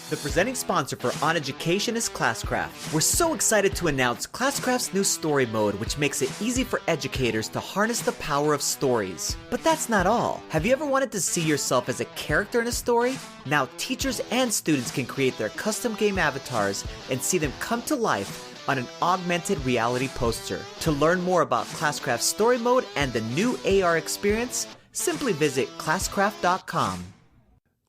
The presenting sponsor for OnEducation is Classcraft. We're so excited to announce Classcraft's new story mode, which makes it easy for educators to harness the power of stories. But that's not all. Have you ever wanted to see yourself as a character in a story? Now teachers and students can create their custom game avatars and see them come to life on an augmented reality poster. To learn more about Classcraft's story mode and the new AR experience, simply visit classcraft.com.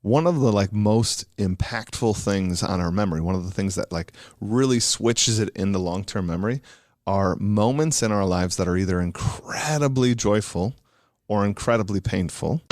One of the most impactful things on our memory, one of the things that really switches it into long-term memory, are moments in our lives that are either incredibly joyful or incredibly painful.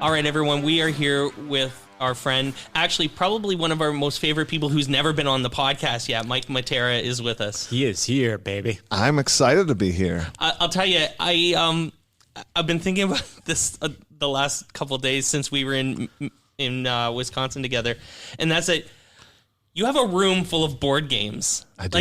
All right, everyone, we are here with our friend, actually probably one of our most favorite people who's never been on the podcast yet. Mike Matera is with us. He is here, baby. I'm excited to be here. I'll tell you, I've been thinking about this the last couple of days since we were in Wisconsin together, and that's it. You have a room full of board games. I do.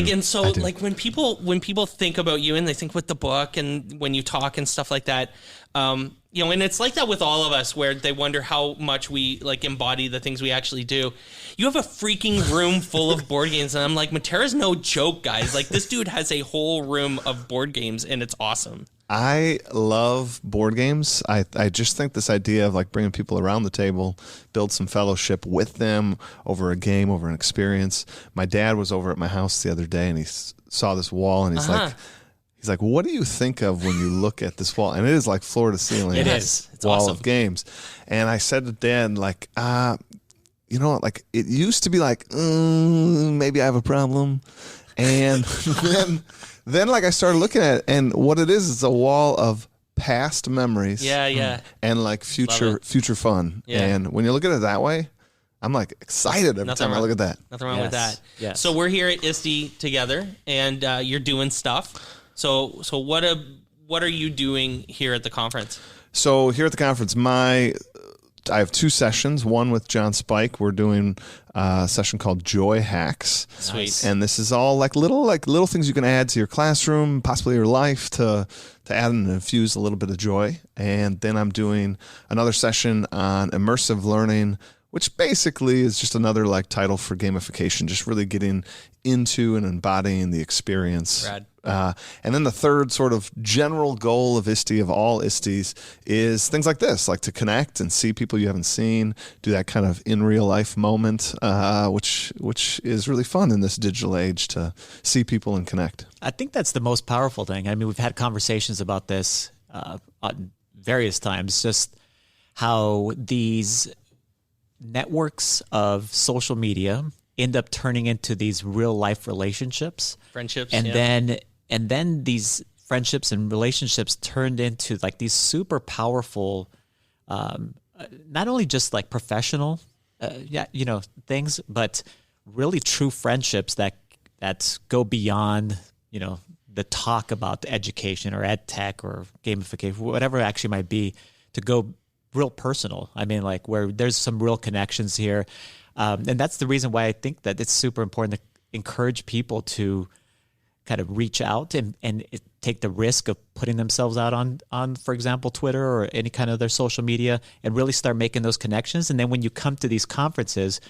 When people think about you and they think with the book and when you talk and stuff like that, and it's like that with all of us where they wonder how much we embody the things we actually do. You have a freaking room full of board games, and I'm like, Matera's no joke, guys. This dude has a whole room of board games, and it's awesome. I love board games. I just think this idea of bringing people around the table, build some fellowship with them over a game, over an experience. My dad was over at my house the other day, and he saw this wall, and he's like, what do you think of when you look at this wall? And it is floor to ceiling. It is. It's wall awesome. Of games. And I said to Dad, you know what? It used to be maybe I have a problem. And then I started looking at it, and what it is a wall of past memories. Yeah. And future fun. Yeah. And when you look at it that way, I'm excited every time I look at that. Nothing wrong with that. Yes. So we're here at ISTE together, and you're doing stuff. So what are you doing here at the conference? So here at the conference, I have two sessions. One with John Spike. We're doing a session called Joy Hacks. Sweet. And this is all little things you can add to your classroom, possibly your life, to add and infuse a little bit of joy. And then I'm doing another session on immersive learning, which basically is just another title for gamification, just really getting into and embodying the experience. Rad. And then the third sort of general goal of ISTE, of all ISTEs, is things like this, to connect and see people you haven't seen, do that kind of in real life moment, which is really fun in this digital age, to see people and connect. I think that's the most powerful thing. I mean, we've had conversations about this on various times, just how these networks of social media end up turning into these real life relationships, friendships, and then these friendships and relationships turned into these super powerful, not only just professional, things, but really true friendships that go beyond the talk about education or ed tech or gamification, whatever it actually might be, to go real personal. I mean, where there's some real connections here. And that's the reason why I think that it's super important to encourage people to kind of reach out and take the risk of putting themselves out on, for example, Twitter or any kind of their social media, and really start making those connections. And then when you come to these conferences,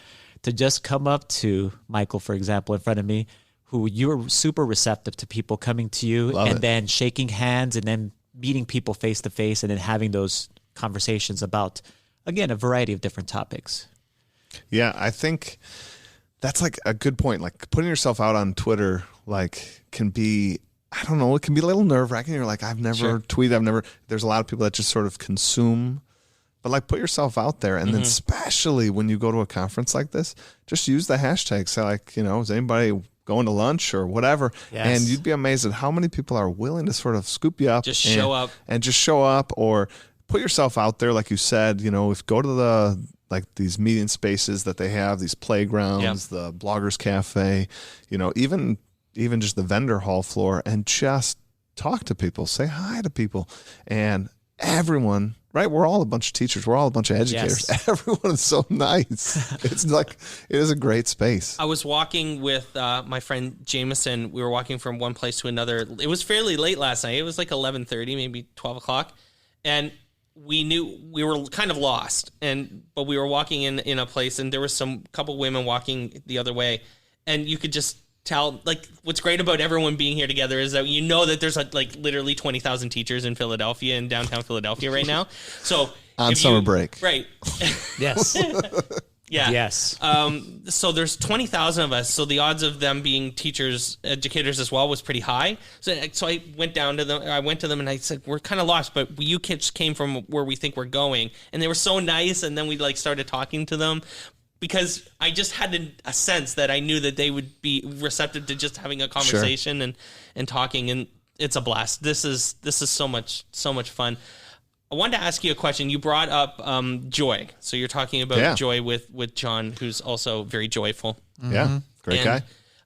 to just come up to Michael, for example, in front of me, who you're super receptive to people coming to you. Love and it. Then shaking hands and then meeting people face to face and then having those conversations about, again, a variety of different topics. Yeah, I think that's a good point. Putting yourself out on Twitter, can be, I don't know, it can be a little nerve-wracking. You're I've never tweeted, there's a lot of people that just sort of consume, but put yourself out there. And then especially when you go to a conference like this, just use the hashtag. Say is anybody going to lunch or whatever? Yes. And you'd be amazed at how many people are willing to sort of scoop you up. Just show up. And just show up, or put yourself out there, like you said, if go to the these meeting spaces that they have, these playgrounds, the Bloggers Cafe, even just the vendor hall floor, and just talk to people, say hi to people. And everyone, right? We're all a bunch of teachers. We're all a bunch of educators. Yes. Everyone is so nice. It's like, it is a great space. I was walking with my friend Jameson. We were walking from one place to another. It was fairly late last night. It was like 11:30, maybe 12 o'clock. And we knew we were kind of lost. But we were walking in a place, and there was some couple women walking the other way. And you could just tell, like, what's great about everyone being here together is that you know that there's like literally 20,000 teachers in Philadelphia, in downtown Philadelphia right now. So on summer break. Right. Yes. Yeah. Yes. So there's 20,000 of us. So the odds of them being teachers, educators as well was pretty high. So I went down to them. I went to them and I said, we're kind of lost, but you kids came from where we think we're going. And they were so nice. And then we like started talking to them, because I just had a sense that I knew that they would be receptive to just having a conversation and talking. And it's a blast. This is so much fun. I wanted to ask you a question. You brought up joy. So you're talking about joy with John, who's also very joyful. Yeah, great guy.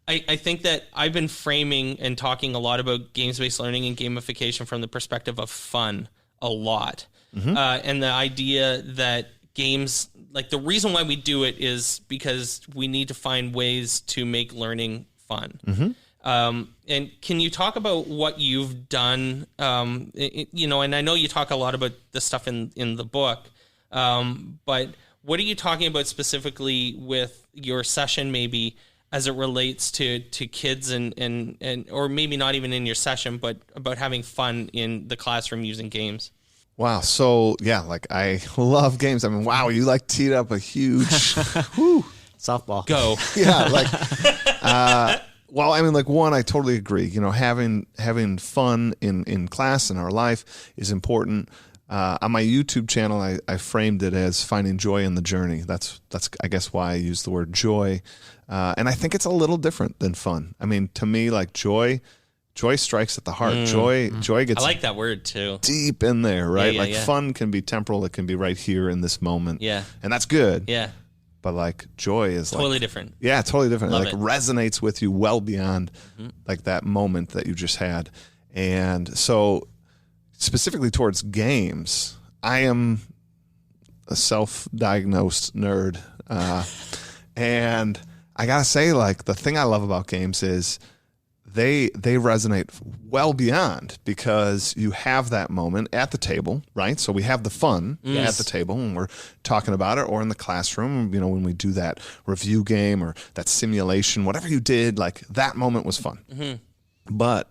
I think that I've been framing and talking a lot about games-based learning and gamification from the perspective of fun a lot. And the idea that games, like the reason why we do it is because we need to find ways to make learning fun. And can you talk about what you've done? And I know you talk a lot about this stuff in the book, but what are you talking about specifically with your session, maybe as it relates to kids and or maybe not even in your session, but about having fun in the classroom using games? Wow. So yeah, like I love games. I mean, wow, you like teed up a huge Softball. Go. Yeah. Like, well, I mean, like one, I totally agree. You know, having fun in class and our life is important. On my YouTube channel, I framed it as finding joy in the journey. That's I guess why I use the word joy. And I think it's a little different than fun. I mean, to me, like joy strikes at the heart. Joy gets I like that word too. deep in there, right? Fun can be temporal. It can be right here in this moment. Yeah. And that's good. Yeah. But like joy is Totally like, different. Yeah, totally different. Love Like it. resonates with you well beyond like that moment that you just had. And so specifically towards games, I am a self-diagnosed nerd. And I gotta say, like, the thing I love about games is they resonate well beyond, because you have that moment at the table, right? So we have the fun at the table when we're talking about it, or in the classroom, you know, when we do that review game or that simulation, whatever you did, like that moment was fun. But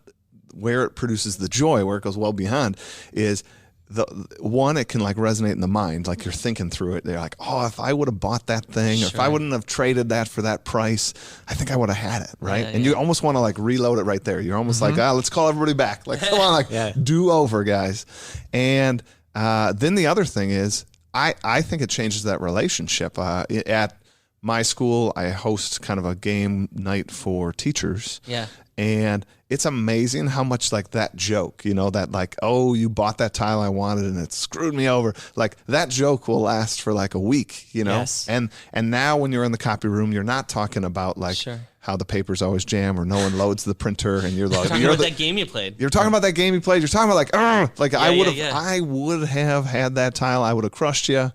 where it produces the joy, where it goes well beyond, is the one, it can like resonate in the mind, like you're thinking through it. They're like, oh, if I would have bought that thing, or if I wouldn't have traded that for that price, I think I would have had it, right? And you almost want to like reload it right there. You're almost like, let's call everybody back. Like, come on, like do over, guys. And then the other thing is, I think it changes that relationship. At my school, I host kind of a game night for teachers. Yeah. And it's amazing how much like that joke, you know, that like, oh, you bought that tile I wanted and it screwed me over. Like that joke will last for like a week, you know? Yes. And now when you're in the copy room, you're not talking about like how the papers always jam or no one loads the printer, and you're like, Talking about that game you played. You're talking about that game you played. You're talking about like, I would have had that tile. I would have crushed you.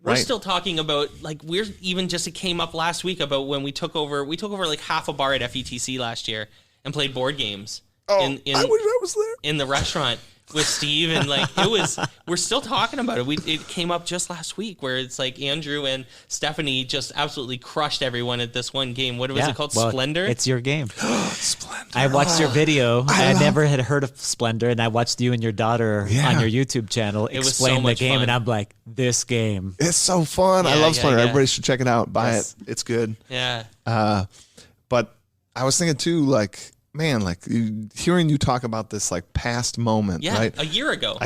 We're still talking about, like, we're even just, it came up last week about when we took over like half a bar at FETC last year and played board games. Oh, I wish I was there. In the restaurant with Steve, and like we're still talking about it. It came up just last week where it's like Andrew and Stephanie just absolutely crushed everyone at this one game. What was it called? Well, Splendor? It's your game. Splendor. I watched your video. I never had heard of Splendor, and I watched you and your daughter on your YouTube channel explain the game, and I'm like, this game. It's so fun. I love Splendor. Everybody should check it out. Buy it. It's good. Yeah. But I was thinking too, like, man, like hearing you talk about this like past moment, right? A year ago.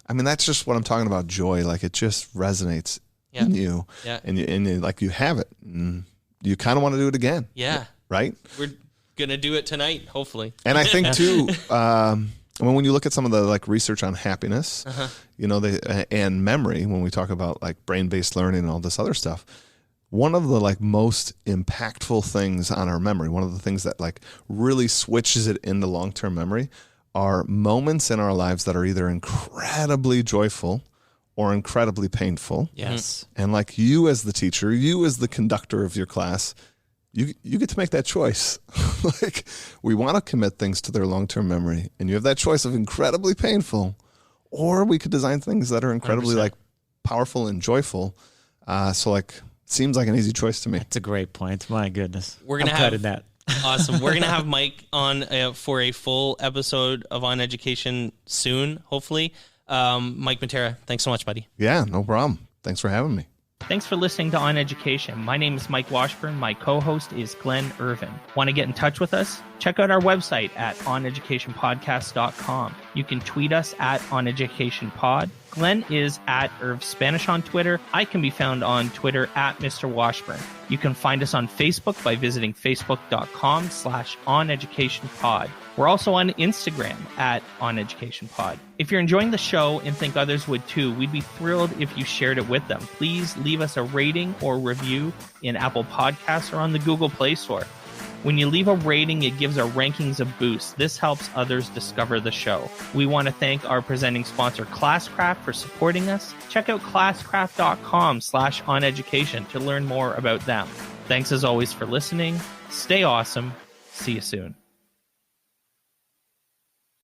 I mean, that's just what I'm talking about. Joy, like it just resonates in you, and you like you have it, and you kind of want to do it again. Yeah, right. We're gonna do it tonight, hopefully. And I think too, when you look at some of the like research on happiness, you know, and memory, when we talk about like brain-based learning and all this other stuff. One of the like most impactful things on our memory, one of the things that like really switches it into long-term memory, are moments in our lives that are either incredibly joyful or incredibly painful. Yes. And like you as the teacher, you as the conductor of your class, you get to make that choice. Like, we want to commit things to their long-term memory, and you have that choice of incredibly painful, or we could design things that are incredibly 100%. like powerful and joyful. So like, seems like an easy choice to me. That's a great point. My goodness. We're gonna I'm have cutting that. Awesome. We're gonna have Mike on for a full episode of On Education soon, hopefully. Mike Matera, thanks so much, buddy. Yeah, no problem. Thanks for having me. Thanks for listening to On Education. My name is Mike Washburn. My co-host is Glen Irvin. Want to get in touch with us? Check out our website at oneducationpodcast.com. You can tweet us at oneducationpod. Glen is at Irv Spanish on Twitter. I can be found on Twitter at Mr. Washburn. You can find us on Facebook by visiting facebook.com/oneducationpod. We're also on Instagram at oneducationpod. If you're enjoying the show and think others would too, we'd be thrilled if you shared it with them. Please leave us a rating or review in Apple Podcasts or on the Google Play Store. When you leave a rating, it gives our rankings a boost. This helps others discover the show. We want to thank our presenting sponsor, Classcraft, for supporting us. Check out classcraft.com/oneducation to learn more about them. Thanks as always for listening. Stay awesome. See you soon.